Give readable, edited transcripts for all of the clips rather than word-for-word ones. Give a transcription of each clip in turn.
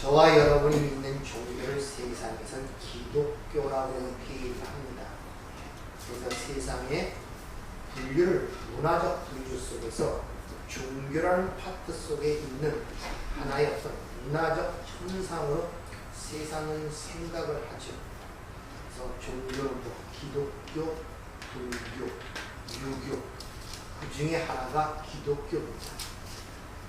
저와 여러분이 믿는 종교를 세상에서는 기독교라고 얘기합니다. 그래서 세상의 분류를, 문화적 분류 속에서 종교라는 파트 속에 있는 하나의 어떤 문화적 현상으로 세상은 생각을 하죠. 그래서 종교는 기독교, 불교, 유교, 그 중에 하나가 기독교입니다.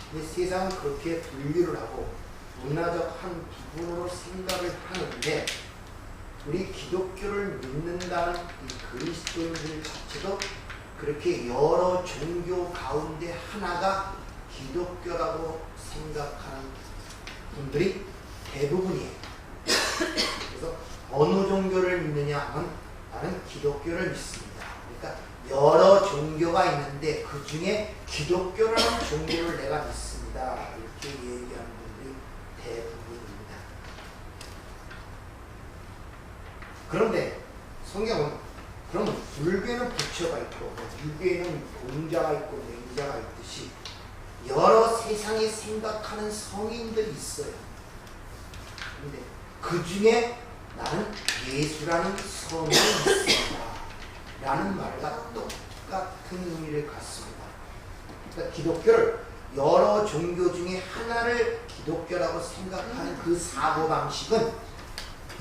근데 세상은 그렇게 분류를 하고 문화적 한 부분으로 생각을 하는데, 우리 기독교를 믿는다는 이 그리스도인들 자체도 그렇게 여러 종교 가운데 하나가 기독교라고 생각하는 분들이 대부분이에요. 그래서 어느 종교를 믿느냐 하면 나는 기독교를 믿습니다. 그러니까 여러 종교가 있는데 그 중에 기독교라는 종교를 내가 믿습니다. 이렇게 얘기하는 분들이 대부분입니다. 그런데 성경은 그러면 불교에는 부처가 있고 유교에는 공자가 있고 맹자가 있듯이 여러 세상에 생각하는 성인들이 있어요. 그런데 그 중에 나는 예수라는 성인이 있습니다 라는 말과 똑같은 의미를 갖습니다. 그러니까 기독교를 여러 종교 중에 하나를 기독교라고 생각하는 그 사고방식은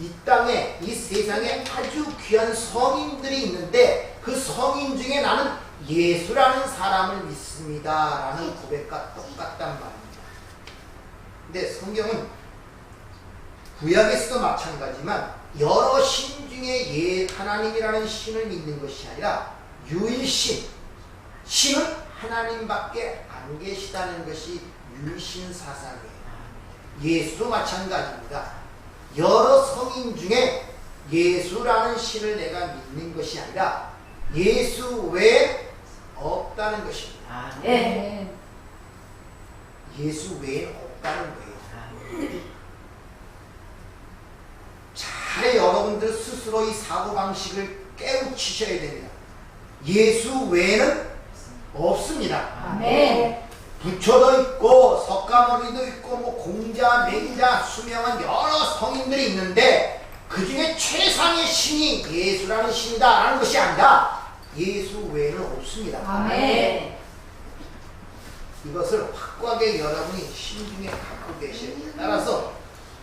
이 땅에, 이 세상에 아주 귀한 성인들이 있는데 그 성인 중에 나는 예수라는 사람을 믿습니다 라는 고백과 똑같단 말입니다. 근데 성경은 구약에서도 마찬가지지만 여러 신 중에 하나님이라는 신을 믿는 것이 아니라 유일신, 신은 하나님밖에 안 계시다는 것이 유일신 사상이에요. 예수도 마찬가지입니다. 여러 성인 중에 예수라는 신을 내가 믿는 것이 아니라 예수 외에 없다는 것입니다. 네. 예수 외에 없다는 거예요. 잘 여러분들 스스로 이 사고방식을 깨우치셔야 됩니다. 예수 외에는 없습니다. 네. 부처도 있고 석가모니도 있고 뭐 공자, 맹자, 수명한 여러 성인들이 있는데 그 중에 최상의 신이 예수라는 신이다 라는 것이 아니라 예수 외에는 없습니다. 아멘. 이것을 확고하게 여러분이 심중에 갖고 계셔야 돼요. 따라서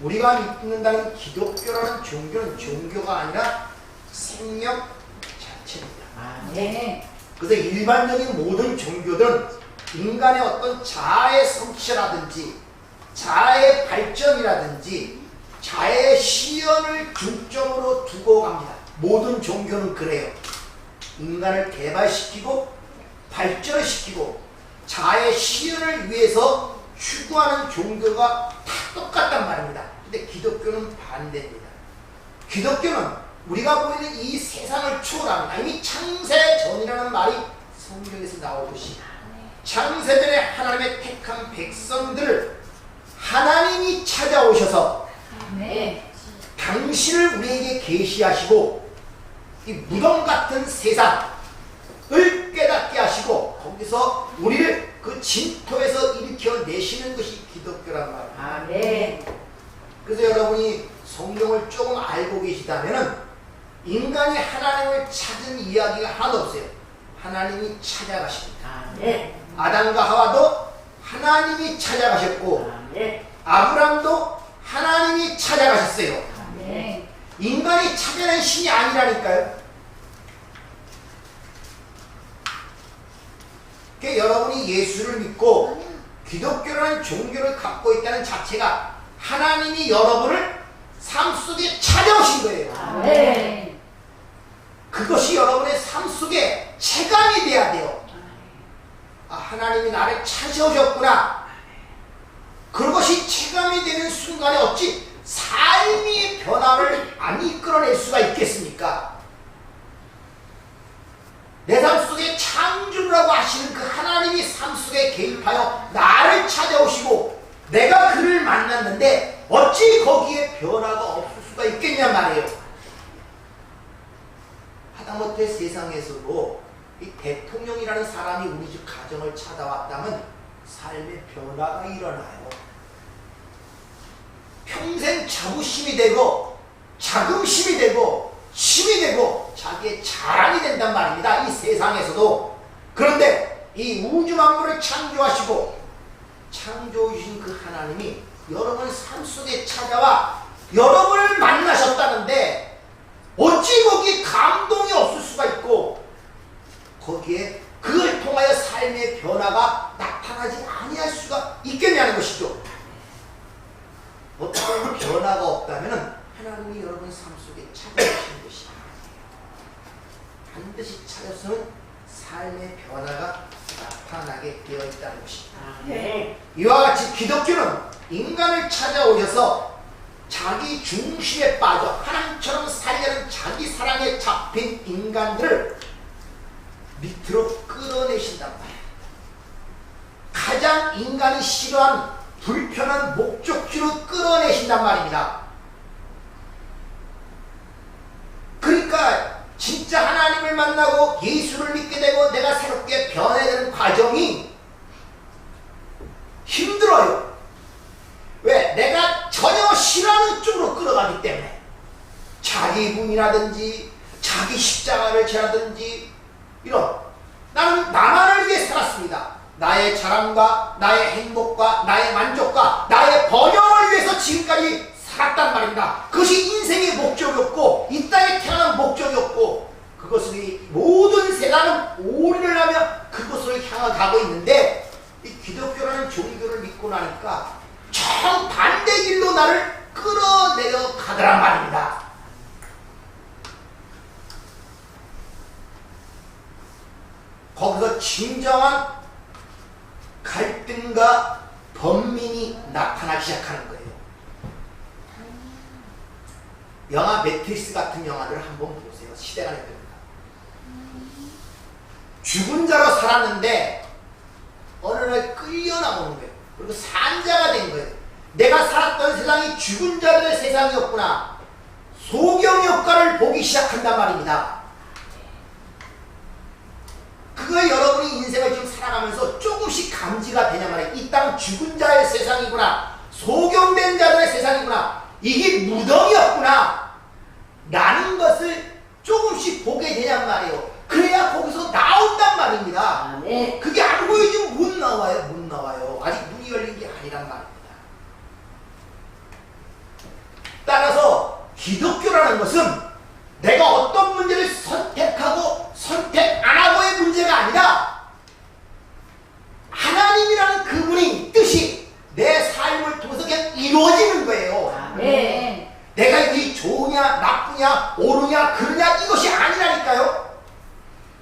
우리가 믿는다는 기독교라는 종교는 종교가 아니라 생명 자체입니다. 네. 그래서 일반적인 모든 종교들은 인간의 어떤 자아의 성취라든지 자아의 발전이라든지 자아의 시연을 중점으로 두고 갑니다. 모든 종교는 그래요. 인간을 개발시키고 발전시키고 자아의 시연을 위해서 추구하는 종교가 다 똑같단 말입니다. 근데 기독교는 반대입니다. 기독교는 우리가 보이는 이 세상을 초월합니다. 이미 창세 전이라는 말이 성경에서 나오듯이 창세전에 하나님의 택한 백성들을 하나님이 찾아오셔서 당신을 우리에게 계시하시고 이 무덤 같은 세상을 깨닫게 하시고 거기서 우리를 그 진토에서 일으켜내시는 것이 기독교란 말입니다. 그래서 여러분이 성경을 조금 알고 계시다면 인간이 하나님을 찾은 이야기가 하나도 없어요. 하나님이 찾아가십니다. 아담과 하와도 하나님이 찾아가셨고 아브람도 하나님이 찾아가셨어요. 인간이 찾아낸 신이 아니라니까요. 그러니까 여러분이 예수를 믿고 기독교라는 종교를 갖고 있다는 자체가 하나님이 여러분을 삶 속에 찾아오신 거예요. 그것이 여러분의 삶 속에 체감이 돼야 돼요. 아, 하나님이 나를 찾아오셨구나. 그것이 체감이 되는 순간에 어찌 삶의 변화를 안 이끌어낼 수가 있겠습니까? 내 삶 속에 창조라고 하시는 그 하나님이 삶 속에 개입하여 나를 찾아오시고 내가 그를 만났는데 어찌 거기에 변화가 없을 수가 있겠냐 말이에요. 하다못해 세상에서도 이 대통령이라는 사람이 우리 집 가정을 찾아왔다면 삶의 변화가 일어나요. 평생 자부심이 되고 자긍심이 되고 힘이 되고 자기의 자랑이 된단 말입니다. 이 세상에서도. 그런데 이 우주 만물을 창조하시고 창조해 주신 그 하나님이 여러분 삶 속에 찾아와 여러분을 만나셨다는데 어찌 거기에 감동이 없을 수가 있고 거기에 그걸 통하여 삶의 변화가 나타나지 아니할 수가 있겠냐는 것이죠. 어떤 변화가 없다면 하나님이 여러분 삶 속에 찾아오신 것이 반드시 찾았으면 삶의 변화가 나타나게 되어 있다는 것입니다. 네. 이와 같이 기독교는 인간을 찾아오셔서 자기 중심에 빠져 하나님처럼 살려는 자기 사랑에 잡힌 인간들을 밑으로 끌어내신단 말이에요. 가장 인간이 싫어하는 불편한 목적지로 끌어내신단 말입니다. 그러니까 진짜 하나님을 만나고 예수를 믿게 되고 내가 새롭게 변해가는 과정이 힘들어요. 왜? 내가 전혀 싫어하는 쪽으로 끌어가기 때문에 자기 분이라든지 자기 십자가를 지라든지 이런 나는 나만을 위해 살았습니다. 나의 자랑과 나의 행복과 나의 만족과 나의 번영을 위해서 지금까지 살았단 말입니다. 그것이 인생의 목적이었고 이 땅에 태어난 목적이었고 그것을 모든 세상은 올인을 하며 그것을 향해 가고 있는데 이 기독교라는 종교를 믿고 나니까 정반대 길로 나를 끌어내려 가더란 말입니다. 거기서 진정한 갈등과 번민이 나타나기 시작하는 거예요. 영화 매트리스 같은 영화를 한번 보세요. 시대가 됩니다. 죽은 자로 살았는데 어느 날 끌려 나오는 거예요. 그리고 산자가 된 거예요. 내가 살았던 세상이 죽은 자들의 세상이었구나. 소경 효과를 보기 시작한단 말입니다. 그거에 여러분이 인생을 지금 살아가면서 조금씩 감지가 되냐 말이에요. 이 땅 죽은 자의 세상이구나. 소경된 자들의 세상이구나. 이게 무덤이었구나. 라는 것을 조금씩 보게 되냔 말이에요. 그래야 거기서 나온단 말입니다. 아, 네. 그게 안 보이지면 못 나와요. 못 나와요. 아직 문이 열린 게 아니란 말입니다. 따라서 기독교라는 것은 내가 어떤 문제를 선택하고 선택 안 하고의 문제가 아니라 하나님이라는 그분의 뜻이 내 삶을 통해서 그냥 이루어지는 거예요. 아, 네. 내가 이게 좋으냐 나쁘냐 옳으냐 그르냐 이것이 아니라니까요.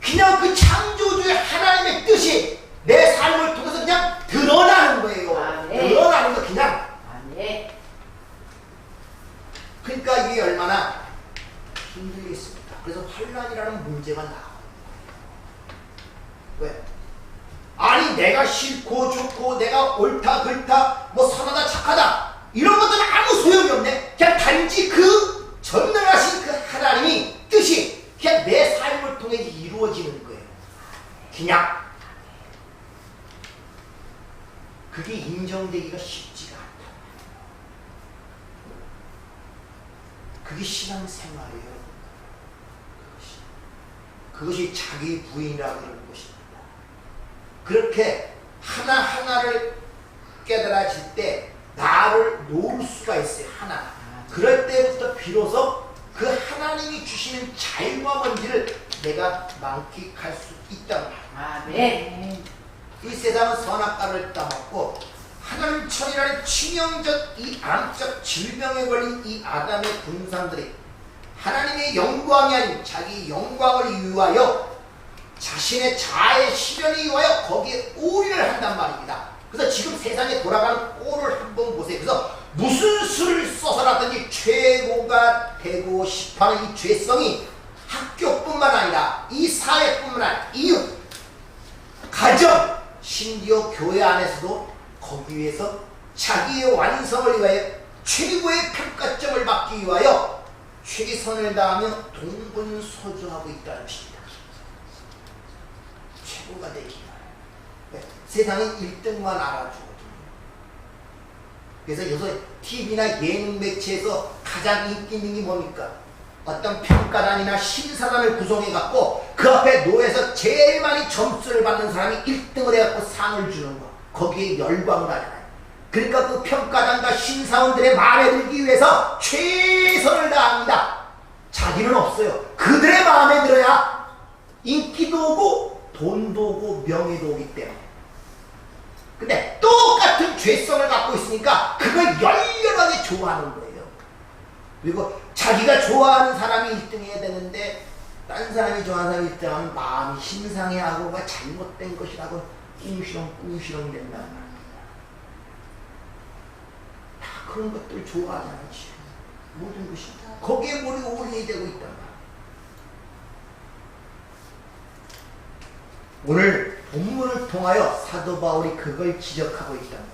그냥 그 창조주의 하나님의 뜻이 내 삶을 통해서 그냥 드러나는 거예요. 아, 네. 드러나는 거 그냥. 아, 네. 그러니까 이게 얼마나 힘들겠습니까? 그래서 환난이라는 문제가 나와요. 왜? 아니 내가 싫고 좋고 내가 옳다 그렇다 뭐 선하다 착하다 이런 것들은 아무 소용이 없네. 그냥 단지 그 전능하신 그 하나님이 뜻이 그냥 내 삶을 통해 이루어지는 거예요. 그냥 그게 인정되기가 쉽지가 않다. 그게 신앙생활이에요. 그것이 자기 부인이라고 그러는 것입니다. 그렇게 하나하나를 깨달아질 때 나를 놓을 수가 있어요. 하나. 그럴 때부터 비로소 그 하나님이 주시는 자유와 뭔지를 내가 만끽할 수 있단 말이에요. 아, 네. 이 세상은 선악과를 따먹고 하나님 천이라는 치명적 이 암적 질병에 걸린 이 아담의 군상들이 하나님의 영광이 아닌 자기 영광을 위하여 자신의 자아의 실현을 위하여 거기에 올인을 한단 말입니다. 그래서 지금 세상에 돌아가는 꼴을 한번 보세요. 그래서 무슨 수를 써서라든지 최고가 되고 싶어하는 이 죄성이 학교뿐만 아니라 이 사회뿐만 아니라 이웃, 가정, 심지어 교회 안에서도 거기 위해서 자기의 완성을 위하여 최고의 평가점을 받기 위하여 최선을 다하며 동분서주하고 있다는 것입니다. 최고가 되기 위하여. 세상에 1등만 알아주거든요. 그래서 요새 TV나 예능 매체에서 가장 인기 있는 게 뭡니까? 어떤 평가단이나 심사단을 구성해갖고 그 앞에 놓여서 제일 많이 점수를 받는 사람이 1등을 해갖고 상을 주는 거. 거기에 열광을 하잖아요. 그러니까 그 평가단과 심사원들의 마음에 들기 위해서 최선을 다합니다. 자기는 없어요. 그들의 마음에 들어야 인기도 오고 돈도 오고 명예도 오기 때문에. 근데 똑같은 죄성을 갖고 있으니까 그걸 열렬하게 좋아하는 거예요. 그리고 자기가 좋아하는 사람이 1등 해야 되는데 딴 사람이 좋아하는 사람이 1등 하면 마음이 심상해하고 뭐 잘못된 것이라고 꿍시렁 된단 말이야. 다 그런 것들 좋아하잖아. 모든 것이 거기에 머리가 올인이 되고 있단 말이야. 오늘 본문을 통하여 사도 바울이 그걸 지적하고 있단 말입니다.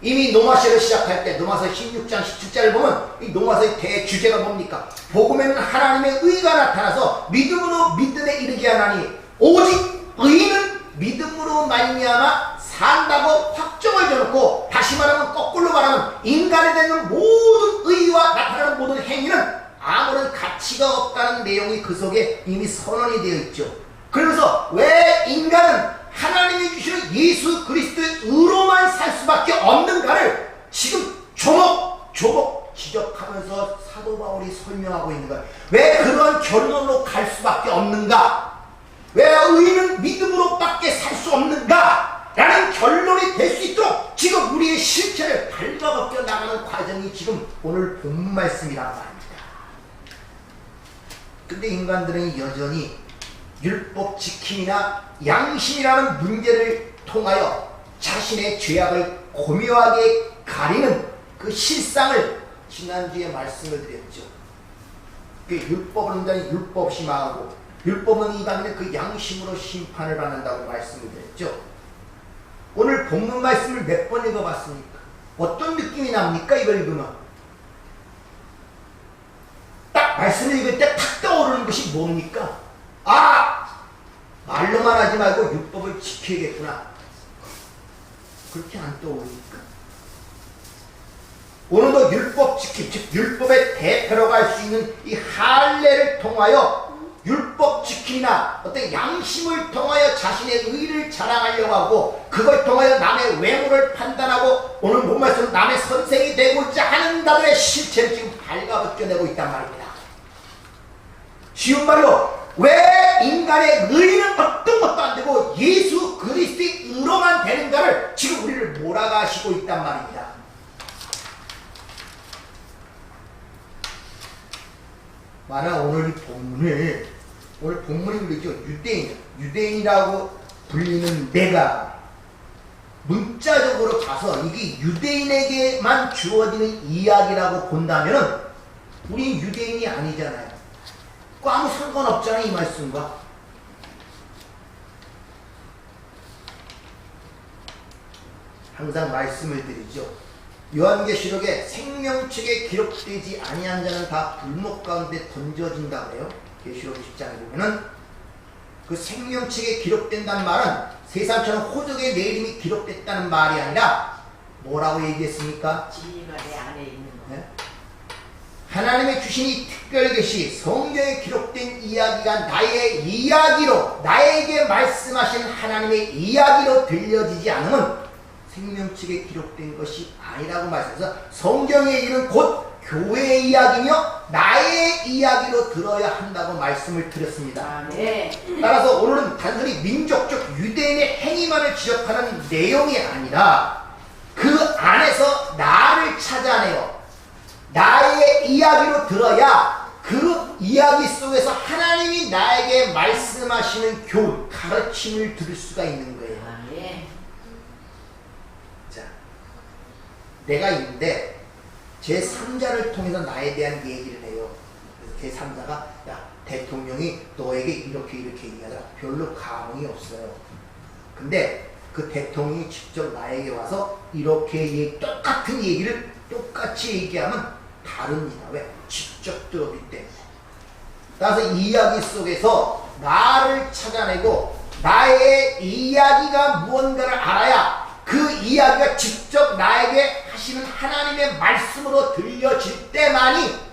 이미 노마서를 시작할 때 노마서 16장 17절을 보면 이 노마서의 대주제가 뭡니까? 복음에는 하나님의 의가 나타나서 믿음으로 믿음에 이르게 하나니 오직 의인은 믿음으로 말미암아 산다고 확정을 줘놓고, 다시 말하면 거꾸로 말하면 인간에 대한 모든 의와 나타나는 모든 행위는 아무런 가치가 없다는 내용이 그 속에 이미 선언이 되어 있죠. 그러면서 왜 인간은 하나님이 주시는 예수 그리스도의 의로만 살 수밖에 없는가를 지금 조목조목 지적하면서 사도 바울이 설명하고 있는 거예요. 왜 그러한 결론으로 갈 수밖에 없는가? 왜 의인은 믿음으로밖에 살 수 없는가? 라는 결론이 될 수 있도록 지금 우리의 실체를 발가벗겨 나가는 과정이 지금 오늘 본 말씀이란 말입니다. 근데 인간들은 여전히 율법 지킴이나 양심이라는 문제를 통하여 자신의 죄악을 고묘하게 가리는 그 실상을 지난주에 말씀을 드렸죠. 그 율법을 온전히 율법 심하고 율법은 이방인의 그 양심으로 심판을 받는다고 말씀을 드렸죠. 오늘 본문 말씀을 몇 번 읽어봤습니까? 어떤 느낌이 납니까? 이걸 읽으면 딱 말씀을 읽을 때 탁 떠오르는 것이 뭡니까? 아! 말로만 하지 말고 율법을 지켜야겠구나. 그렇게 안 떠오르니까. 오늘도 율법 지킴, 즉 율법의 대표로 갈 수 있는 이 할례를 통하여 율법 지킴이나 어떤 양심을 통하여 자신의 의를 자랑하려고 하고, 그걸 통하여 남의 외모를 판단하고 오늘 본 말씀은 남의 선생이 되고자 하는 자들의 실체를 지금 발가벗겨내고 있단 말입니다. 쉬운 말로 왜 인간의 의는 어떤 것도 안 되고 예수 그리스도의 의로만 되는가를 지금 우리를 몰아가시고 있단 말입니다. 만약 오늘 본문이 그러죠. 유대인이라고 불리는 내가 문자적으로 가서 이게 유대인에게만 주어지는 이야기라고 본다면은 우린 유대인이 아니잖아요. 아무 상관없잖아요, 이 말씀과. 항상 말씀을 드리죠. 요한계시록에 생명책에 기록되지 아니한 자는 다 불목 가운데 던져진다 그래요. 계시록 10장에 보면은 그 생명책에 기록된다는 말은 세상처럼 호적에 내 이름이 기록됐다는 말이 아니라 뭐라고 얘기했습니까? 진리가 내 안에 있는 거. 네? 하나님의 주신 이 특별 계시, 성경에 기록된 이야기가 나의 이야기로, 나에게 말씀하신 하나님의 이야기로 들려지지 않으면 생명책에 기록된 것이 아니라고 말씀해서 성경의 얘기는 곧 교회의 이야기며 나의 이야기로 들어야 한다고 말씀을 드렸습니다. 네. 따라서 오늘은 단순히 민족적 유대인의 행위만을 지적하는 내용이 아니라 그 안에서 나를 찾아내어 나의 이야기로 들어야 그 이야기 속에서 하나님이 나에게 말씀하시는 교훈, 가르침을 들을 수가 있는 거예요. 네. 자, 내가 있는데 제3자를 통해서 나에 대한 얘기를 해요. 그래서 제3자가 야, 대통령이 너에게 이렇게 얘기하자. 별로 감흥이 없어요. 근데 그 대통령이 직접 나에게 와서 이렇게 똑같은 얘기를 똑같이 얘기하면 다릅니다. 왜? 직접 들었기 때문에. 따라서 이 이야기 속에서 나를 찾아내고 나의 이야기가 무언가를 알아야 그 이야기가 직접 나에게 하시는 하나님의 말씀으로 들려질 때만이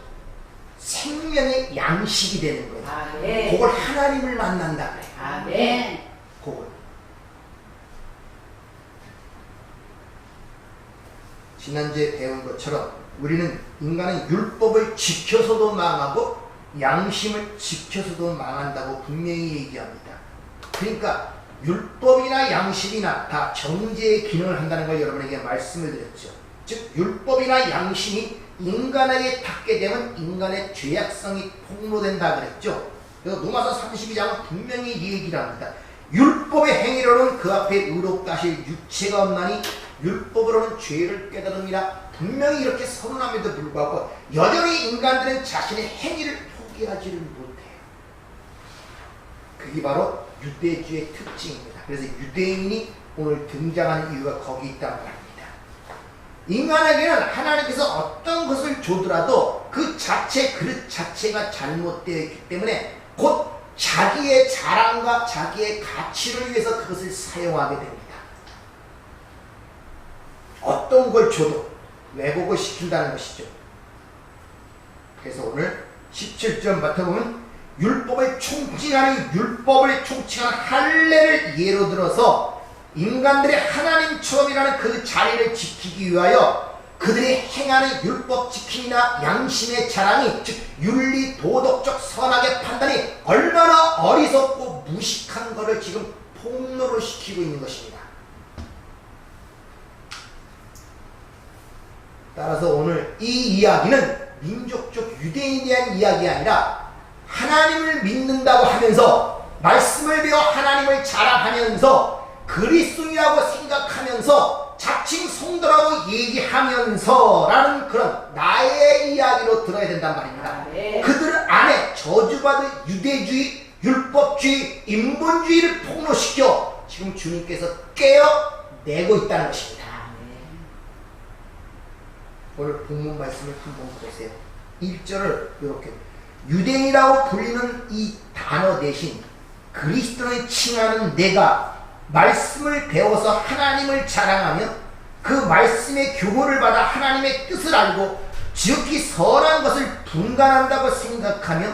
생명의 양식이 되는 거예요. 아멘. 그걸 하나님을 만난다 그래요. 아멘. 그걸. 지난주에 배운 것처럼 우리는 인간은 율법을 지켜서도 망하고 양심을 지켜서도 망한다고 분명히 얘기합니다. 그러니까 율법이나 양심이나 다 정죄의 기능을 한다는 걸 여러분에게 말씀을 드렸죠. 즉 율법이나 양심이 인간에게 닿게 되면 인간의 죄악성이 폭로된다 그랬죠. 그래서 로마서 32장은 분명히 이 얘기를 합니다. 율법의 행위로는 그 앞에 의롭다 하실 유체가 없나니 율법으로는 죄를 깨달음이라 분명히 이렇게 선언함에도 불구하고 여전히 인간들은 자신의 행위를 포기하지를 못해요. 그게 바로 유대주의 특징입니다. 그래서 유대인이 오늘 등장하는 이유가 거기 있다는 말입니다. 인간에게는 하나님께서 어떤 것을 주더라도 그 자체, 그릇 자체가 잘못되어 있기 때문에 곧 자기의 자랑과 자기의 가치를 위해서 그것을 사용하게 됩니다. 어떤 걸 줘도 왜곡을 시킨다는 것이죠. 그래서 오늘 17절 맡아보면 율법을 총칭하는 할례를 예로 들어서 인간들의 하나님처럼이라는 그 자리를 지키기 위하여 그들이 행하는 율법 지킴이나 양심의 자랑이 즉 윤리 도덕적 선악의 판단이 얼마나 어리석고 무식한 것을 지금 폭로를 시키고 있는 것입니다. 따라서 오늘 이 이야기는 민족적 유대인에 대한 이야기가 아니라 하나님을 믿는다고 하면서 말씀을 배워 하나님을 자랑하면서 그리스도인이라고 생각하면서 자칭 성도라고 얘기하면서 라는 그런 나의 이야기로 들어야 된단 말입니다. 네. 그들 안에 저주받은 유대주의, 율법주의, 인본주의를 폭로시켜 지금 주님께서 깨어내고 있다는 것입니다. 오늘 본문 말씀을 한번 보세요. 1절을 이렇게 유대인이라고 불리는 이 단어 대신 그리스도를 칭하는 내가 말씀을 배워서 하나님을 자랑하며 그 말씀의 교훈을 받아 하나님의 뜻을 알고 지극히 선한 것을 분간한다고 생각하며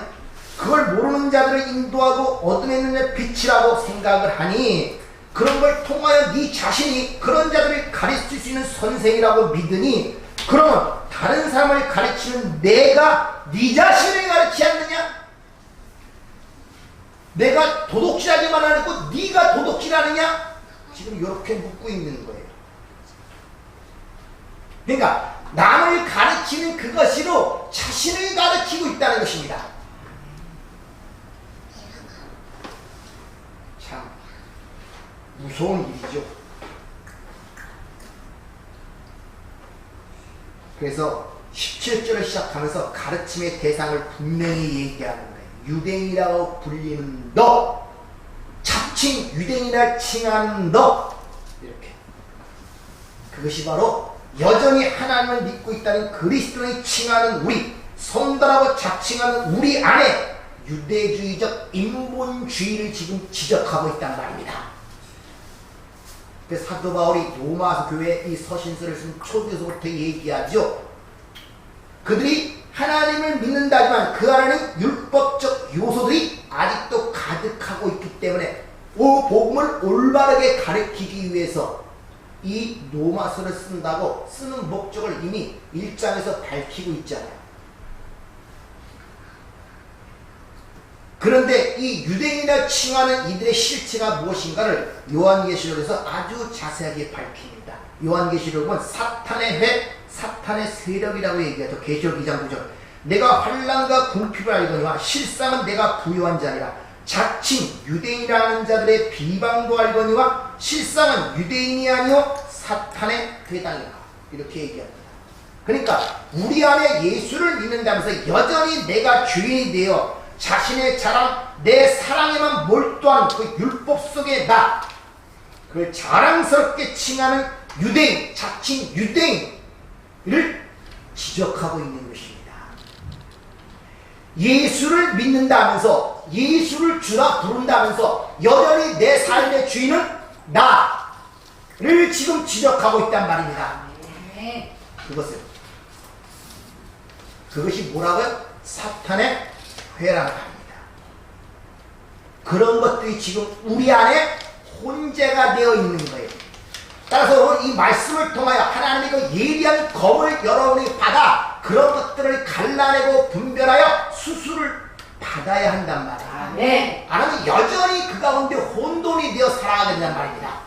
그걸 모르는 자들을 인도하고 어둠에 있는 자 빛이라고 생각을 하니 그런 걸 통하여 네 자신이 그런 자들을 가르칠 수 있는 선생이라고 믿으니 그러면 다른 사람을 가르치는 내가 네 자신을 가르치지 않느냐? 내가 도둑질하기만 하고 네가 도둑질하느냐? 지금 이렇게 묻고 있는 거예요. 그러니까 남을 가르치는 그것으로 자신을 가르치고 있다는 것입니다. 참 무서운 일이죠. 그래서 17절을 시작하면서 가르침의 대상을 분명히 얘기하는 거예요. 유대인이라고 불리는 너, 자칭 유대인이라 칭하는 너, 이렇게. 그것이 바로 여전히 하나님을 믿고 있다는 그리스도를 칭하는 우리, 성도라고 자칭하는 우리 안에 유대주의적 인본주의를 지금 지적하고 있단 말입니다. 그래서 사도 바울이 로마서 교회에 이 서신서를 쓴 초기에서부터 얘기하죠. 그들이 하나님을 믿는다지만 그 안에는 율법적 요소들이 아직도 가득하고 있기 때문에 복음을 올바르게 가르치기 위해서 이 로마서를 쓴다고 쓰는 목적을 이미 1장에서 밝히고 있잖아요. 그런데 이 유대인이라 칭하는 이들의 실체가 무엇인가를 요한계시록에서 아주 자세하게 밝힙니다. 요한계시록은 사탄의 회, 사탄의 세력이라고 얘기하죠. 계시록 2장 9절. 내가 환난과 궁핍을 알거니와 실상은 내가 부유한 자니라. 자칭 유대인이라는 자들의 비방도 알거니와 실상은 유대인이 아니요 사탄의 회당이라. 이렇게 얘기합니다. 그러니까 우리 안에 예수를 믿는다면서 여전히 내가 주인이 되어 자신의 자랑, 내 사랑에만 몰두한 그 율법 속의 나, 그걸 자랑스럽게 칭하는 유대인, 자칭 유대인을 지적하고 있는 것입니다. 예수를 믿는다면서, 예수를 주라 부른다면서 여전히 내 삶의 주인은 나를 지금 지적하고 있단 말입니다. 그것이 뭐라고요? 사탄의 회라고 합니다. 그런 것들이 지금 우리 안에 혼재가 되어 있는 거예요. 따라서 이 말씀을 통하여 하나님의 그 예리한 검을 여러분이 받아 그런 것들을 갈라내고 분별하여 수술을 받아야 한단 말이에요. 아멘. 안 하면 여전히 그 가운데 혼돈이 되어 살아가야 된단 말입니다.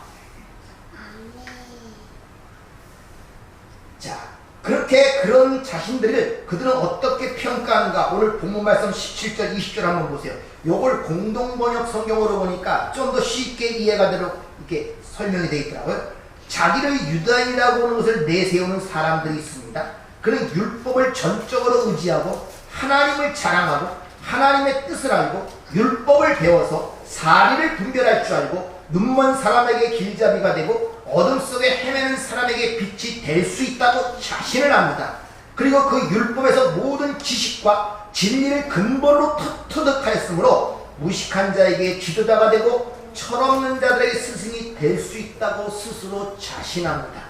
자, 그렇게 그런 자신들을 그들은 어떻게 평가하는가? 오늘 본문 말씀 17절 20절 한번 보세요. 요걸 공동번역 성경으로 보니까 좀 더 쉽게 이해가 되도록 이렇게 설명이 되어 있더라고요. 자기를 유다인이라고 하는 것을 내세우는 사람들이 있습니다. 그는 율법을 전적으로 의지하고 하나님을 자랑하고 하나님의 뜻을 알고 율법을 배워서 사리를 분별할 줄 알고 눈먼 사람에게 길잡이가 되고 어둠 속에 헤매는 사람에게 빛이 될 수 있다고 자신을 합니다. 그리고 그 율법에서 모든 지식과 진리를 근본으로 터득하였으므로 무식한 자에게 지도자가 되고 철없는 자들에게 스승이 될 수 있다고 스스로 자신합니다.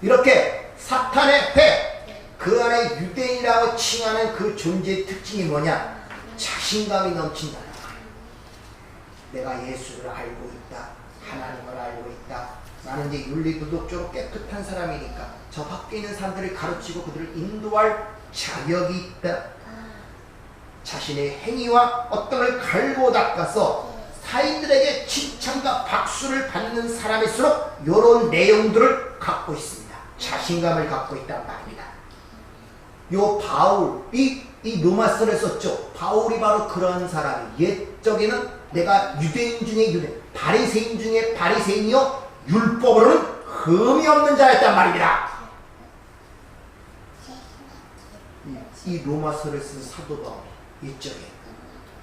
이렇게 사탄의 회, 그 안에 유대인이라고 칭하는 그 존재의 특징이 뭐냐? 자신감이 넘친다는 거예요. 내가 예수를 알고 있다. 하나님을 알고 있다. 나는 이제 윤리도덕적으로 깨끗한 사람이니까 저 밖에 있는 사람들을 가르치고 그들을 인도할 자격이 있다. 자신의 행위와 어떤 걸 갈고 닦아서 타인들에게 칭찬과 박수를 받는 사람일수록 이런 내용들을 갖고 있습니다. 자신감을 갖고 있단 말입니다. 요 바울이 이 로마서를 썼죠. 바울이 바로 그런 사람이 옛적에는 내가 유대인 중에 유대인, 바리새인 중에 바리새인이요 율법으로는 흠이 없는 자였단 말입니다. 이 로마서를 쓴 사도 바울이 옛적에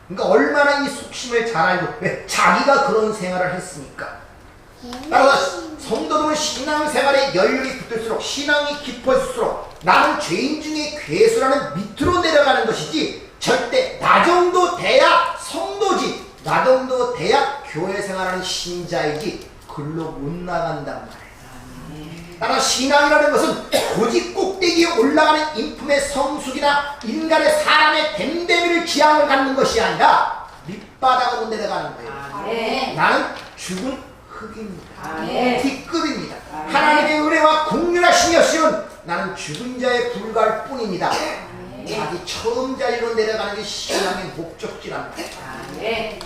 그러니까 얼마나 이 속심을 잘 알고 왜? 자기가 그런 생활을 했으니까. 따라서 성도들은 신앙생활에 연륜이 붙을수록 신앙이 깊어질수록 나는 죄인 중에 괴수라는 밑으로 내려가는 것이지 절대 나 정도 돼야 성도지 나 정도 돼야 교회 생활하는 신자이지 글로 못 나간단 말이에요. 따라 신앙이라는 것은 고지 꼭대기에 올라가는 인품의 성숙이나 인간의 사람의 댐댐이를 지향을 갖는 것이 아니라 밑바닥으로 내려가는 거예요. 아멘. 나는 죽은 흙입니다. 아멘. D급입니다. 아멘. 하나님의 은혜와 공률하신 여신은 나는 죽은 자에 불과할 뿐입니다. 아멘. 자기 처음 자리로 내려가는 게 신앙의 목적지랍니다. 아멘.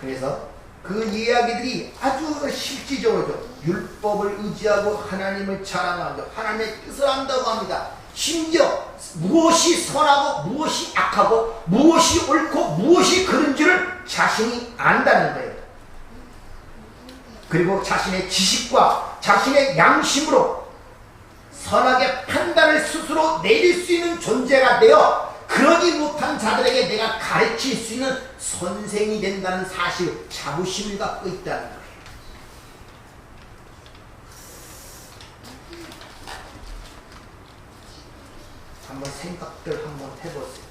그래서 그 이야기들이 아주 실질적으로 율법을 의지하고 하나님을 자랑하고 하나님의 뜻을 안다고 합니다. 심지어 무엇이 선하고 무엇이 악하고 무엇이 옳고 무엇이 그른지를 자신이 안다는 거예요. 그리고 자신의 지식과 자신의 양심으로 선하게 판단을 스스로 내릴 수 있는 존재가 되어 그러지 못한 자들에게 내가 가르칠 수 있는 선생이 된다는 사실, 자부심을 갖고 있다는 거예요. 한번 생각들 한번 해보세요.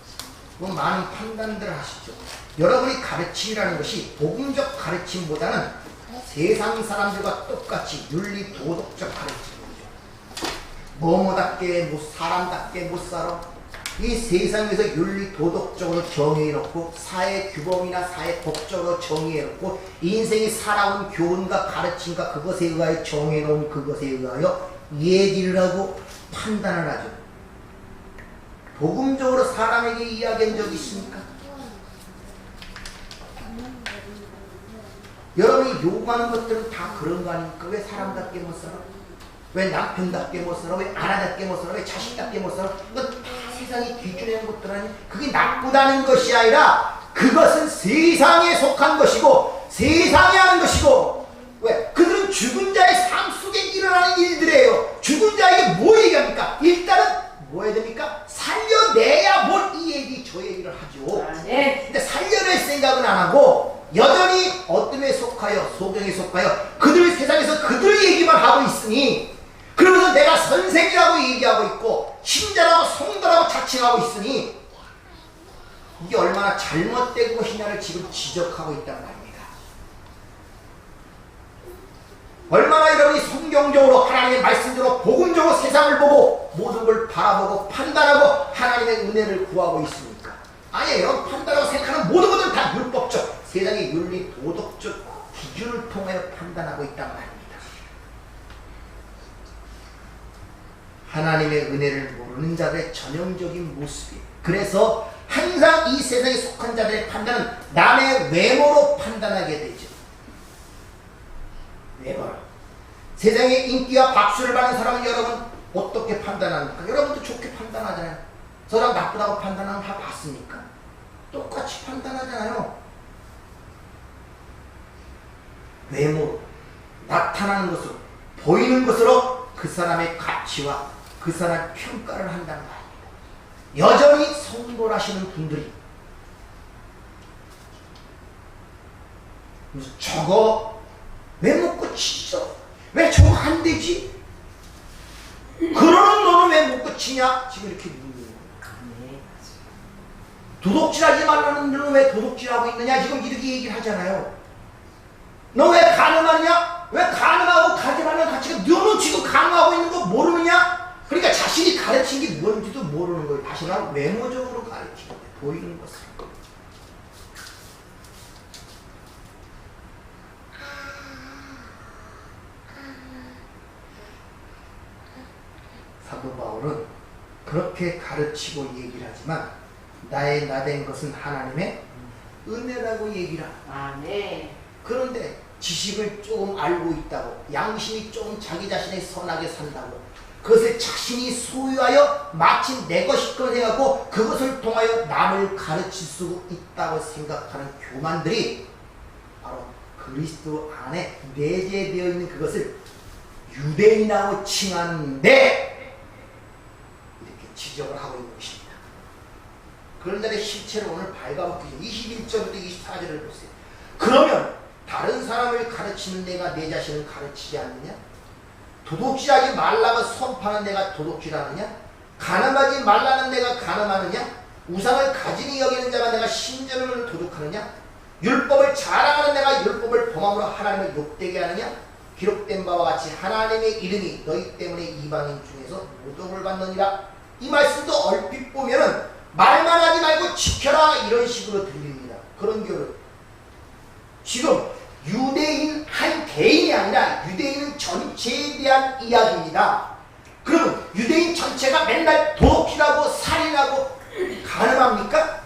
뭐 많은 판단들을 하시죠. 여러분이 가르침이라는 것이 복음적 가르침보다는 세상 사람들과 똑같이 윤리 도덕적 가르침이죠. 뭐뭐답게 사람답게 못 살아. 이 세상에서 윤리 도덕적으로 정의해놓고 사회 규범이나 사회 법적으로 정의해놓고 인생이 살아온 교훈과 가르침과 그것에 의하여 정해놓은 그것에 의하여 얘기를 하고 판단을 하죠. 복음적으로 사람에게 이야기한 적이 있습니까? 여러분이 요구하는 것들은 다 그런 거 아닙니까? 왜 사람답게 못 살아? 왜 남편답게 못 살아? 왜 아내답게 못 살아? 왜 자식답게 못 살아? 이거 다 세상이 뒤줄이는 것들 아니? 그게 나쁘다는 것이 아니라 그것은 세상에 속한 것이고 세상이 하는 것이고 왜? 그들은 죽은 자의 삶 속에 일어나는 일들이에요. 죽은 자에게 뭘 얘기합니까? 일단은 뭐 해야 됩니까? 살려내야 뭘 이 얘기 저 얘기를 하죠. 네. 근데 살려낼 생각은 안 하고 여전히 어둠에 속하여 소경에 속하여 그들 세상에서 그들 얘기만 하고 있으니 그러면서 내가 선생이라고 얘기하고 있고 신자라고 성도라고 자칭하고 있으니 이게 얼마나 잘못된 것이냐를 지금 지적하고 있단 말입니다. 얼마나 여러분이 성경적으로 하나님의 말씀대로 복음적으로 세상을 보고 모든 걸 바라보고 판단하고 하나님의 은혜를 구하고 있습니까? 아니에요. 여러분 판단하고 생각하는 모든 것들은 다 율법적 세상의 윤리 도덕적 기준을 통하여 판단하고 있단 말입니다. 하나님의 은혜를 모르는 자들의 전형적인 모습이에요. 그래서 항상 이 세상에 속한 자들의 판단은 남의 외모로 판단하게 되죠. 외모로. 세상의 인기와 박수를 받는 사람은 여러분 어떻게 판단합니까? 여러분도 좋게 판단하잖아요. 저 사람 나쁘다고 판단하면 다 봤습니까? 똑같이 판단하잖아요. 외모로 나타나는 것으로 보이는 것으로 그 사람의 가치와 그 사람 평가를 한다는 말입니다. 여전히 성불하시는 분들이 저거 왜 먹고 치죠? 왜 저거 안 되지? 그러는 너는 왜 먹고 치냐? 지금 이렇게 묻는 거예요. 도둑질하지 말라는 너는 왜 도둑질하고 있느냐? 지금 이렇게 얘기를 하잖아요. 너 왜 가늠하냐? 왜 가늠하고 가지 말라는 가치가 너는 지금 가늠하고 있는 거 모르느냐? 그러니까 자신이 가르친 게 뭔지도 모르는 거예요. 다시 말하면 외모적으로 가르치는 거예요. 보이는 것을. 사도 바울은 그렇게 가르치고 얘기를 하지만 나의 나된 것은 하나님의 은혜라고 얘기를 합니다. 아멘. 그런데 지식을 조금 알고 있다고 양심이 조금 자기 자신의 선하게 산다고 그것을 자신이 소유하여 마치 내 것이건 생각하고 그것을 통하여 남을 가르칠 수 있다고 생각하는 교만들이 바로 그리스도 안에 내재되어 있는 그것을 유대인이라고 칭하는데 이렇게 지적을 하고 있는 것입니다. 그런 날의 실체를 오늘 발가벗기죠. 21절부터 24절을 보세요. 그러면 다른 사람을 가르치는 내가 내 자신을 가르치지 않느냐? 도둑질하지 말라고 선포하는 내가 도둑질하느냐? 가늠하지 말라는 내가 가늠하느냐? 우상을 가지니 여기는 자가 내가 신전을 도둑하느냐? 율법을 자랑하는 내가 율법을 범함으로 하나님을 욕되게 하느냐? 기록된 바와 같이 하나님의 이름이 너희 때문에 이방인 중에서 모독을 받느니라. 이 말씀도 얼핏 보면은 말만 하지 말고 지켜라 이런 식으로 들립니다. 그런 교를 지금 유대인 한 개인이 아니라 유대인 전체에 대한 이야기입니다. 그러면 유대인 전체가 맨날 도둑질하고 살인하고 가늠합니까?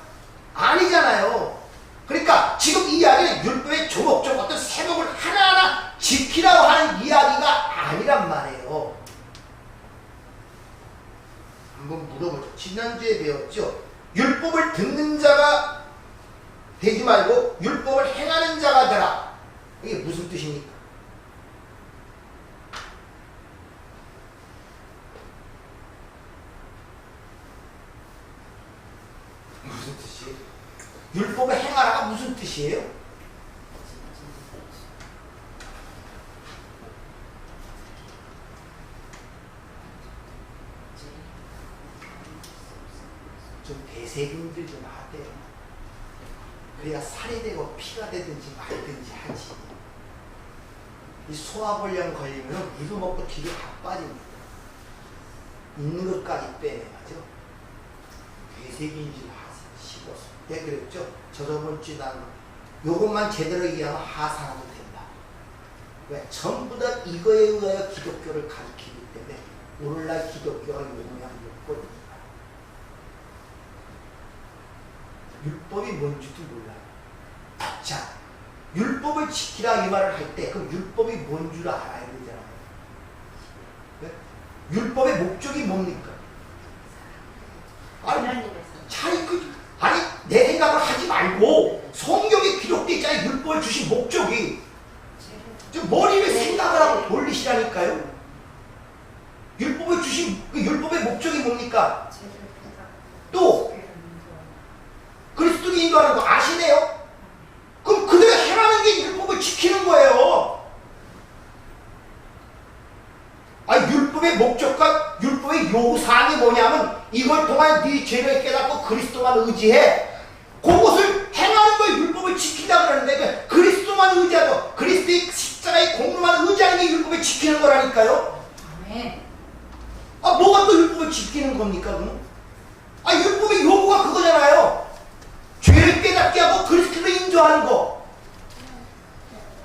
아니잖아요. 그러니까 지금 이 이야기는 율법의 조목조목 어떤 세목을 하나하나 지키라고 하는 이야기가 아니란 말이에요. 한번 물어보죠. 지난주에 배웠죠. 율법을 듣는 자가 되지 말고 율법을 행하는 자가 되라. 이게 무슨 뜻입니까? 무슨 뜻이에요? 율법을 행하라가 무슨 뜻이에요? 좀 대세균들 좀 하대요. 그래야 살이 되고 피가 되든지 말든지 하지. 이 소화불량 걸리면 이거 먹고 뒤로 다 빠집니다. 있는 것까지 빼내가죠. 대세균질 씹어서. 내가 그랬죠? 저저번 주에 나는 요것만 제대로 이해하면 하산하면 된다. 왜? 전부 다 이거에 의하여 기독교를 가르치기 때문에 오늘날 기독교가 요구하는 요건입니다. 율법이 뭔지도 몰라요. 자, 율법을 지키라 이 말을 할 때 그럼 율법이 뭔 줄 알아야 되잖아요. 네? 율법의 목적이 뭡니까? 아니 내 생각을 하지 말고 성경에 기록되어 있잖아요. 율법을 주신 목적이 좀 머리를 생각을 하고 돌리시라니까요. 율법을 주신 그 율법의 목적이 뭡니까? 또 그리스도를 인도하는 거 아시네요? 그럼 그대로 행하는 게 율법을 지키는 거예요. 율법의 목적과 율법의 요구사항이 뭐냐면 이걸 통한 네 죄를 깨닫고 그리스도만 의지해. 그것을 행하는 거에 율법을 지킨다 그러는데 그리스도만 의지하고 그리스도의 십자가의 공로만 의지하는 게 게 율법을 지키는 거라니까요. 아멘. 아, 뭐가 또 율법을 지키는 겁니까, 그럼? 아, 율법의 요구가 그거잖아요. 죄를 깨닫게 하고 그리스도를 인정하는 거.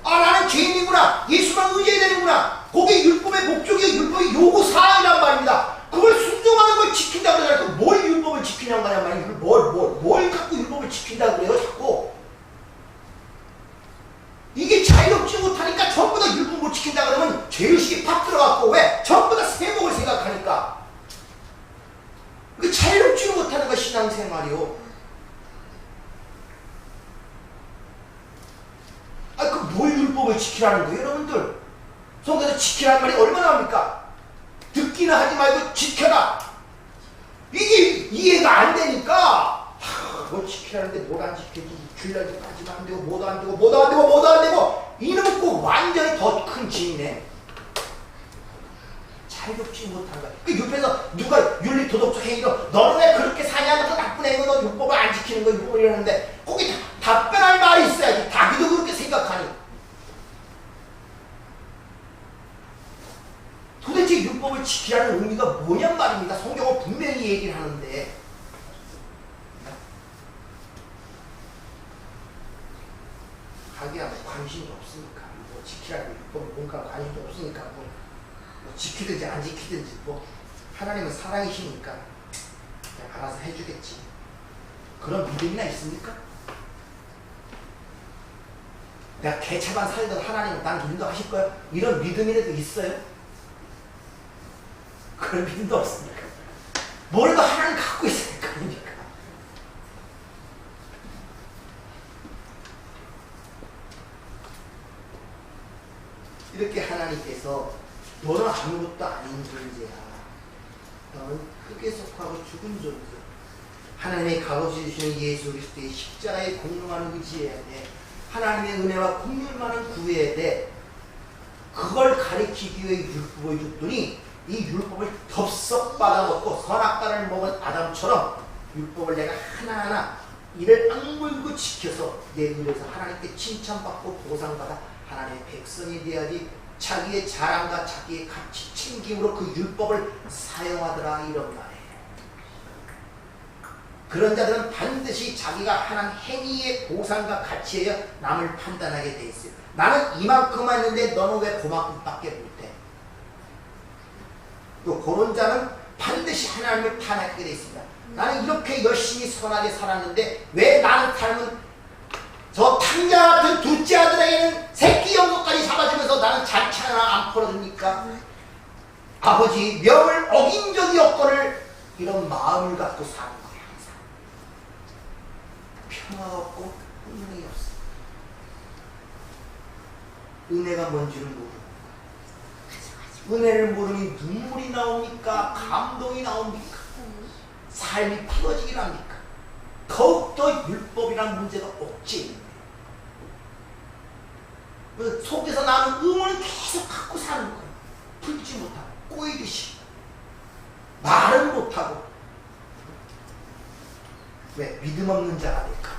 아, 나는 죄인이구나. 예수만 의지해야 되는구나. 그게 율법의 목적이 율법의 요구 사항이란 말입니다. 그걸 순종하는 걸 지킨다 그러잖아요. 뭘 율법을 지키냐고 하냐 말이에요. 뭘 갖고 율법을 지킨다 그래요, 자꾸. 이게 자유롭지 못하니까 전부 다 율법 못 지킨다 그러면 죄의식이 팍 들어갔고, 왜? 전부 다 세목을 생각하니까. 그 자유롭지 못하는 거 신앙생활이요. 아, 그 뭘 율법을 지키라는 거예요, 여러분들? 성경에서 지키라는 말이 얼마나 합니까? 듣기는 하지 말고 지켜라. 이게 이해가 안 되니까 뭐 지키라는데 뭘 안 지켜지, 줄라지까지만 안 되고 뭐도 안 되고 뭐도 안 되고 뭐도 안 되고, 이놈은 꼭 완전히 더 큰 짐이네. 자유롭지 못한 거야. 그 옆에서 누가 윤리 도덕적 행위로 너는 왜 그렇게 사냐, 너 나쁜 애고 너 율법을 안 지키는 거 율법을 이러는데, 거기 답변할 말이 있어야지. 자기도 그렇게 생각하니. 도대체 율법을 지키라는 의미가 뭐냔 말입니다. 성경은 분명히 얘기를 하는데. 자기야 뭐 관심이 없으니까, 뭐 지키라는 율법을 뭔가 관심이 없으니까 뭐 지키든지 안 지키든지, 뭐 하나님은 사랑이시니까 그냥 알아서 해주겠지. 그런 믿음이나 있습니까? 내가 개차만 살던 하나님은 난 인도하실 거야, 이런 믿음이라도 있어요? 그런 믿음도 없습니까? 뭐라도 하나님 갖고 있으니까. 그러니까 이렇게 하나님께서 너는 아무것도 아닌 존재야, 너는 흙에 속하고 죽은 존재, 하나님의 값없이 주시는 예수 그리스도의 십자가에 공명하는 의지해야 돼. 하나님의 은혜와 긍휼만은 구해야 돼. 그걸 가리키기 위해 율법을 줬더니 이 율법을 덥석 받아먹고 선악과를 먹은 아담처럼 율법을 내가 하나하나 이를 악물고 지켜서 내 의에서 하나님께 칭찬받고 보상받아 하나님의 백성이 되어야지, 자기의 자랑과 자기의 가치 챙김으로 그 율법을 사용하더라, 이런 말이에요. 그런 자들은 반드시 자기가 하는 행위의 보상과 가치에 의해 남을 판단하게 돼 있어요. 나는 이만큼만 했는데 너는 왜 그만큼밖에 못해? 또 그런 자는 반드시 하나님을 탄핵하게 돼 있습니다. 나는 이렇게 열심히 선하게 살았는데 왜 나는 삶은 저 탕자 같은 둘째 아들에게는 새끼 염소까지 잡아주면서 나는 잔치 하나 안 풀어줍니까? 아버지 명을 어긴 적이 없거늘, 이런 마음을 갖고 사는 거예요. 항상 평화가 없고 흥명이 없어. 은혜가 뭔지를 모르고, 은혜를 모르니 눈물이 나옵니까? 감동이 나옵니까? 삶이 풀어지긴 합니까? 더욱더 율법이란 문제가 없지. 속에서 나는 의문을 계속 갖고 사는 거예요. 풀지 못하고 꼬이듯이 말은 못하고. 왜? 믿음 없는 자가 될까?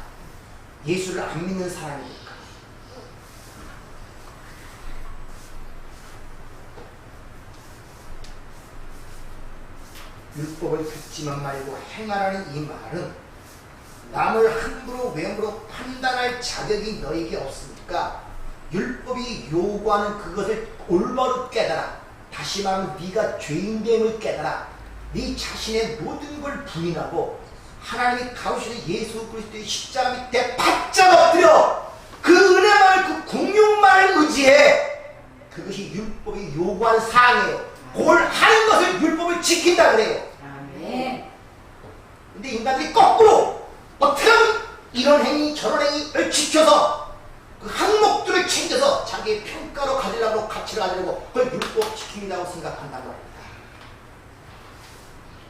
예수를 안 믿는 사람이 될까? 율법을 듣지만 말고 행하라는 이 말은 남을 함부로 외모로 판단할 자격이 너에게 없으니까 율법이 요구하는 그것을 올바로 깨달아. 다시 말하면 네가 죄인됨을 깨달아. 네 자신의 모든 걸 부인하고 하나님이 가우시는 예수 그리스도의 십자가 밑에 바짝 엎드려 그 은혜만을, 그 공룡만을 의지해. 그것이 율법이 요구하는 사항이에요. 그걸 하는 것을 율법을 지킨다 그래요. 아멘. 근데 인간들이 거꾸로 어떻게 하면 이런 행위 저런 행위를 지켜서 그 항목들을 챙겨서 자기의 평가로 가지려고, 가치를 가지려고 그걸 율법 지킴이라고 생각한단 말입니다.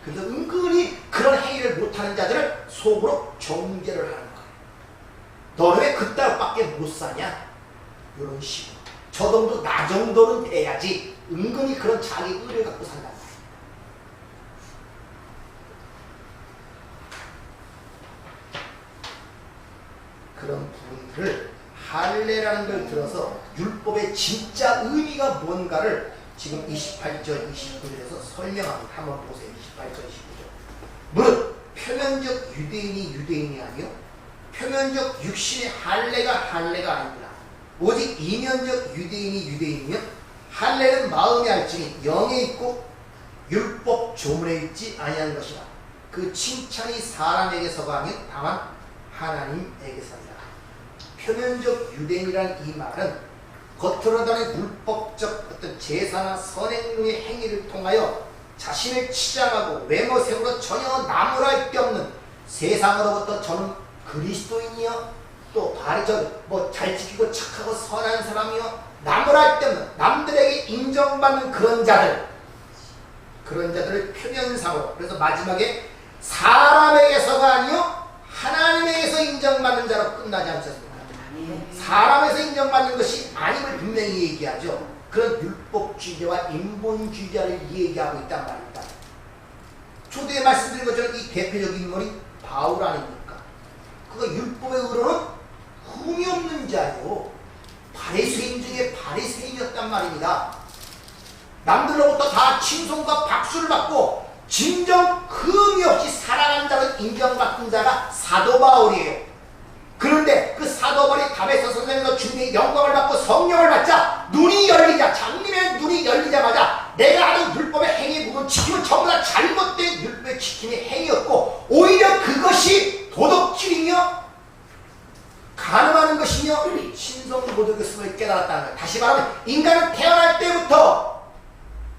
그래서 은근히 그런 행위를 못하는 자들을 속으로 정죄를 하는 거예요. 너는 왜 그따위밖에 못 사냐? 이런 식으로. 저 정도, 나 정도는 돼야지. 은근히 그런 자기 의를 갖고 산단 말이에요. 그런 부분들을 할례라는 걸 들어서 율법의 율법의 진짜 의미가 뭔가를 지금 28절, 29절에서 설명합니다. 한번 보세요. 28절, 29절. 무릇 표면적 유대인이 유대인이 아니요 표면적 육신의 할례가 아니구나. 오직 이면적 유대인이 유대인이며 할례는 마음에 알지니 영에 있고 율법 조문에 있지 아니하는 것이라. 그 칭찬이 사람에게서가 아니요 다만 하나님에게서니라. 표면적 유대인이라는 이 말은 겉으로다는 율법적 어떤 제사나 선행의 행위를 통하여 자신을 치장하고 외모색으로 전혀 나무랄 데 없는 세상으로부터 저는 그리스도인이요 또 잘 지키고 착하고 선한 사람이요 나무랄 데 없는 남들에게 인정받는 그런 자들을 표면상으로, 그래서 마지막에 사람에게서가 아니요 하나님에게서 인정받는 자로 끝나지 않습니까? 사람에서 인정받는 것이 아님을 분명히 얘기하죠. 그런 율법주의자와 인본주의자를 얘기하고 있단 말입니다. 초대에 말씀드린 것처럼 이 대표적인 인물이 바울 아닙니까? 그가 율법의 의로는 흠이 없는 자요 바리새인 중에 바리새인이었단 말입니다. 남들로부터 다 칭송과 박수를 받고 진정 흠이 없이 살아가는 자로 인정받은 자가 사도 바울이에요. 그런데 그 사도 바울이 담에서 선생님과 주님의 영광을 받고 성령을 받자 눈이 열리자, 장님의 눈이 열리자마자 내가 하는 율법의 행위 부분 지키면 전부 다 잘못된 율법의 지킴의 행위였고 오히려 그것이 도덕질이며 간음하는 것이며 신성모독이었음을 깨달았다는 거예요. 다시 말하면 인간은 태어날 때부터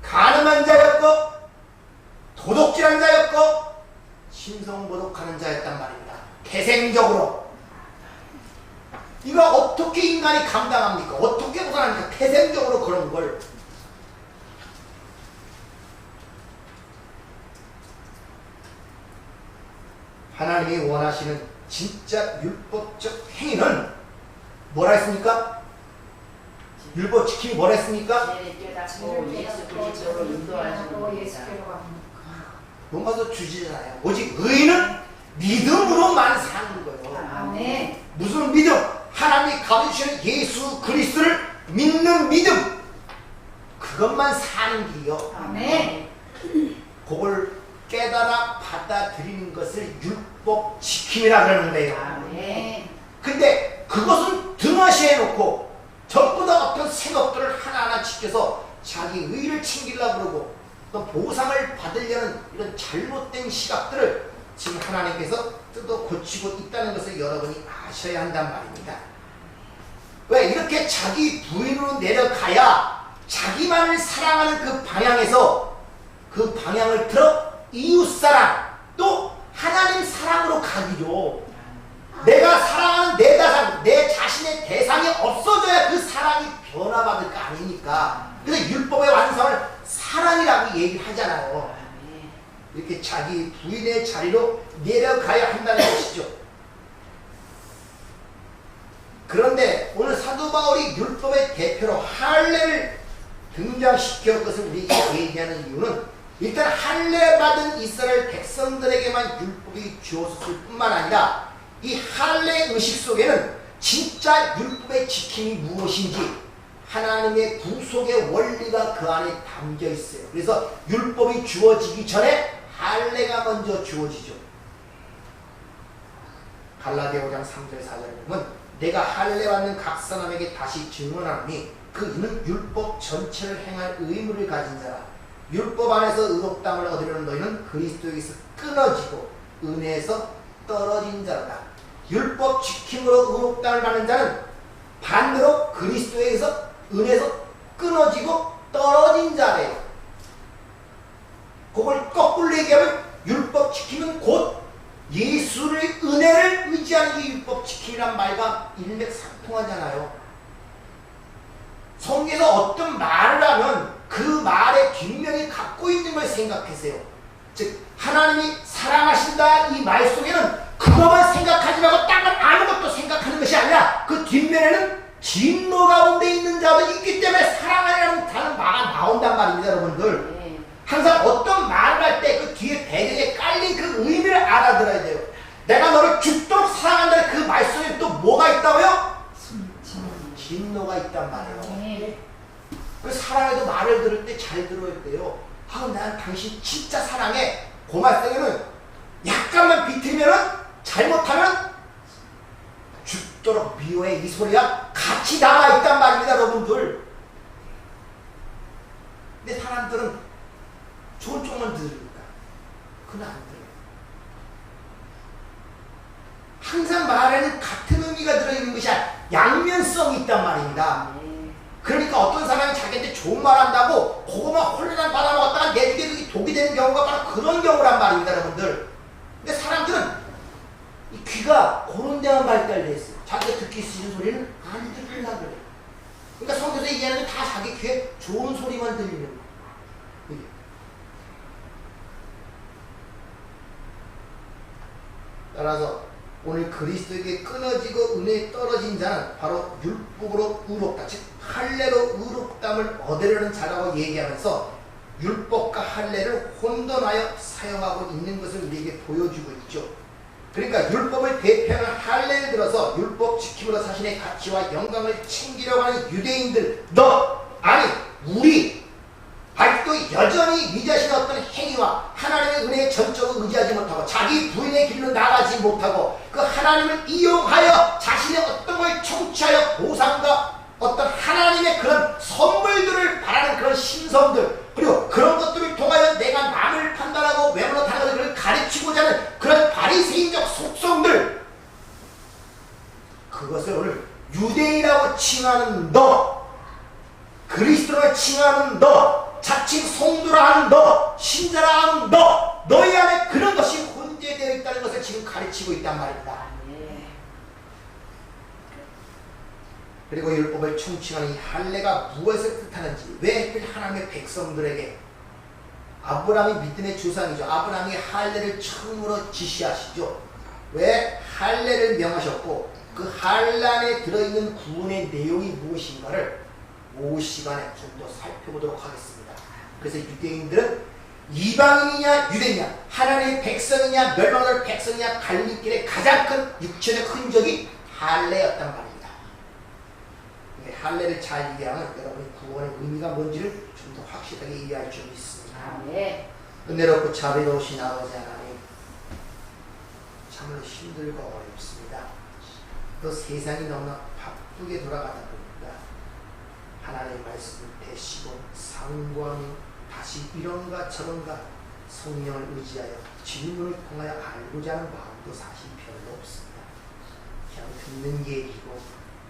간음한 자였고 도덕질한 자였고 신성모독하는 자였단 말입니다. 태생적으로. 이거 어떻게 인간이 감당합니까? 어떻게 보관합니까? 태생적으로 그런 걸. 하나님이 원하시는 진짜 율법적 행위는 뭐라 했습니까? 율법 지킴이 뭐라 했습니까? 예수 그리스도로 인도하시는 뭔가 더 주지잖아요. 오직 의인은 믿음으로만 사는 거예요. 아멘. 무슨 믿음? 하나님이 가르치시는 예수 그리스도를 믿는 믿음. 그것만 사는 길이요. 아멘. 그걸 깨달아 받아들이는 것을 율법 지킴이라 그러는 거예요. 아멘. 근데 그것은 등하시해 놓고 전부 다 어떤 생업들을 하나하나 지켜서 자기 의를 챙기려고 그러고 또 보상을 받으려는 이런 잘못된 시각들을 지금 하나님께서 뜯어 고치고 있다는 것을 여러분이 아셔야 한단 말입니다. 왜? 이렇게 자기 부인으로 내려가야 자기만을 사랑하는 그 방향에서 그 방향을 틀어 이웃사랑 또 하나님 사랑으로 가기죠. 내가 사랑하는 내 대상, 내 자신의 대상이 없어져야 그 사랑이 변화받을 거 아닙니까? 그래서 율법의 완성을 사랑이라고 얘기하잖아요. 이렇게 자기 부인의 자리로 내려가야 한다는 것이죠. 그런데 오늘 사도 바울이 율법의 대표로 할례를 등장시켜 그것을 우리에게 얘기하는 이유는 일단 할례 받은 이스라엘 백성들에게만 율법이 주어졌을 뿐만 아니라 이 할례 의식 속에는 진짜 율법의 지킴이 무엇인지 하나님의 구속의 원리가 그 안에 담겨 있어요. 그래서 율법이 주어지기 전에 할례가 먼저 주어지죠. 갈라디아 5장 3절 4절에 보면 내가 할례 받는 각 사람에게 다시 증언하노니 그 이는 율법 전체를 행할 의무를 가진 자라. 율법 안에서 의롭다함을 얻으려는 너희는 그리스도에게서 끊어지고 은혜에서 떨어진 자로다. 율법 지킴으로 의롭다함을 받는 자는 반대로 그리스도에게서 은혜에서 끊어지고 떨어진 자래요. 그걸 거꾸로 얘기하면 율법 지킴은 곧 예수의 은혜를 의지하는 게 율법 지킴이란 말과 일맥상통하잖아요. 성경에서 어떤 말을 하면 그 말의 뒷면이 갖고 있는 걸 생각하세요. 즉 하나님이 사랑하신다 이 말 속에는 그것만 생각하지 말고 딴 건 아무것도 생각하는 것이 아니라 그 뒷면에는 진노 가운데 있는 자도 있기 때문에 사랑하라는 다른 말이 나온단 말입니다. 여러분들 항상 어떤 말을 할 때 그 뒤에 배경에 깔린 그 의미를 알아들어야 돼요. 내가 너를 죽도록 사랑한다는 그 말 속에 또 뭐가 있다고요? 진노가 있단 말이에요. 사랑해도 말을 들을 때 잘 들어야 돼요. 난 당신 진짜 사랑해. 그 말씀에는 약간만 비틀면은 잘못하면 죽도록 미워해. 이 소리가 같이 나와 있단 말입니다, 여러분들. 근데 사람들은 좋은 쪽만 들으니까 그건 안 들어요. 항상 말에는 같은 의미가 들어있는 것이 아니라 양면성이 있단 말입니다. 그러니까 어떤 사람이 자기한테 좋은 말 한다고 그거만 홀레난 받아먹었다가 내게 그게 독이 되는 경우가 바로 그런 경우란 말입니다, 여러분들. 근데 사람들은 이 귀가 그런 데만 발달돼 있어요. 자기가 듣기 싫은 소리는 안 들으려고 그래요. 그러니까 성경에서 얘기하는 게 다 자기 귀에 좋은 소리만 들리는 거예요. 따라서 오늘 그리스도에게 끊어지고 은혜에 떨어진 자는 바로 율법으로 의롭다, 즉 할례로 의롭담을 얻으려는 자라고 얘기하면서 율법과 할례를 혼돈하여 사용하고 있는 것을 우리에게 보여주고 있죠. 그러니까 율법을 대표하는 할례를 들어서 율법 지킴으로 자신의 가치와 영광을 챙기려고 하는 유대인들, 우리 아직도 여전히 네 자신의 어떤 행위와 하나님의 은혜에 전적으로 의지하지 못하고 자기 부인의 길로 나가지 못하고 그 하나님을 이용하여 자신의 어떤 걸 청취하여 보상과 어떤 하나님의 그런 선물들을 바라는 그런 신성들, 그리고 그런 것들을 통하여 내가 남을 판단하고 외모로 다른 것들을 가르치고자 하는 그런 바리새인적 속성들, 그것을 오늘 유대인이라고 칭하는 너, 그리스도를 칭하는 너, 자칭 성도라 하는 너, 신자라 하는 너, 너희 안에 그런 것이 혼재되어 있다는 것을 지금 가르치고 있단 말입니다. 그리고 율법을 총칭하는 이 할례가 무엇을 뜻하는지, 왜 하필 하나님의 백성들에게, 아브라함이 믿음의 조상이죠. 아브라함이 할례를 처음으로 지시하시죠. 왜 할례를 명하셨고 그 할례 안에 들어있는 구원의 내용이 무엇인가를 그 시간에 좀 더 살펴보도록 하겠습니다. 그래서 유대인들은 이방인이냐 유대냐, 하나님의 백성이냐 멸망할 백성이냐 갈림길의 가장 큰 육체적 흔적이 할례였단 말입니다. 할례를 잘 이해하면 여러분이 구원의 의미가 뭔지를 좀 더 확실하게 이해할 줄 믿습니다. 은혜롭고 자비로우신 아버지 하나님, 참으로 힘들고 어렵습니다. 또 세상이 너무나 바쁘게 돌아가다 보니까 하나님의 말씀을 대시고 상고하며 다시 이런가 저런가 성령을 의지하여 질문을 통하여 알고자 하는 마음도 사실 별로 없습니다. 그냥 듣는 얘기고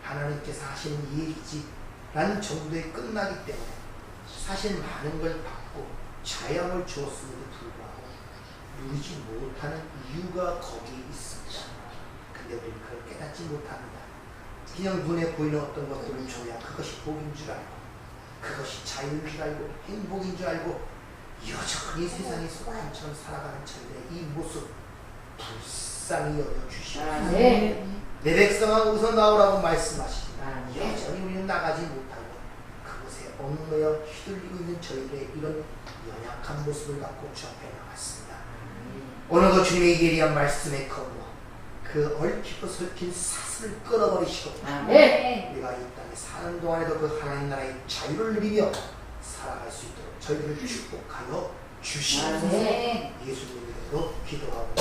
하나님께서 하시는 얘기지 라는 정도에 끝나기 때문에 사실 많은 걸 받고 자양을 주었음에도 불구하고 누리지 못하는 이유가 거기에 있습니다. 근데 우리는 그걸 깨닫지 못합니다. 그냥 눈에 보이는 어떤 것들을 줘야 그것이 복인 줄 알고, 그것이 자유인 줄 알고, 행복인 줄 알고 여전히 세상에 속한 처럼 살아가는 저희들의 이 모습 불쌍히 여겨주시옵소서. 내 백성아 우선 나오라고 말씀하시지만 여전히 우리는 나가지 못하고 그곳에 얽매여 휘둘리고 있는 저희들의 이런 연약한 모습을 갖고 주 앞에 나왔습니다. 오늘도 주님의 예리한 말씀에 거부하고 그 얽히고 설킨 사슬을 끊어버리시고 우리가 이 땅에 사는 동안에도 그 하나님 나라의 자유를 누리며 살아갈 수 있도록 저희들을 축복하여 주시옵소서. 예수님 이름으로 기도하고